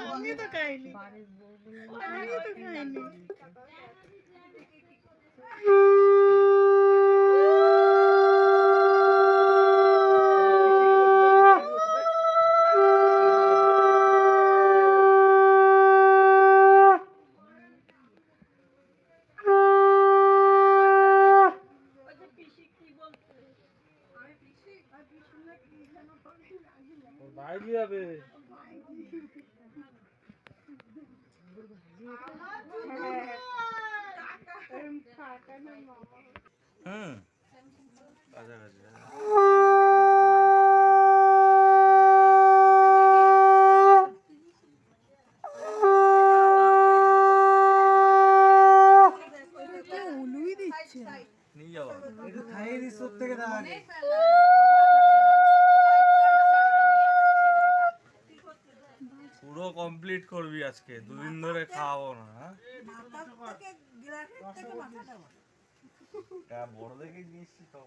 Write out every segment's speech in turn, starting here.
আমি তো খাইনি। ভাইজি যাবে কাছাকাছি নিয়ে যাওয়া একটু খাইয়ে দিস সব থেকে দাঁড়াবে পুরো কমপ্লিট করবি আজকে দুদিন ধরে খাওয়াবো না হ্যাঁ বড় দেখে নিয়েছি তো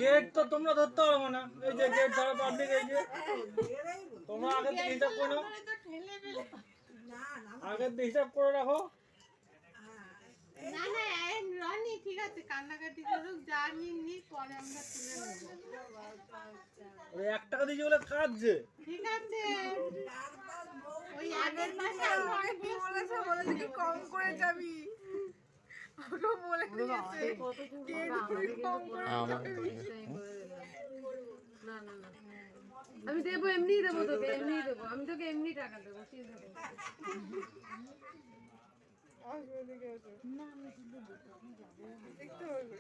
গেট তো তোমরা ধরতে পারবো না এই যে গেট ধরা পাবলিক এই যে তোমরা আগে থেকে হিসাব করো আগে থেকে হিসাব করে রাখো না না রানি ঠিক আছে কান্নাকাটি করুক যা নিই পরে আমরা তুলে নেব ওই 1 টাকা দিয়ে যেগুলো কাটছে ঠিক আছে ওই আগের মাসে আমি বলেছে কি কম করে যাবি ওকে বলে দিয়েছে কম করে না না না আমি দেবো এমনি দেবো তোকে এমনি দেবো আমি তোকে এমনি টাকা দেবো ঠিক আছে না আমি শুধু দেখতে হবে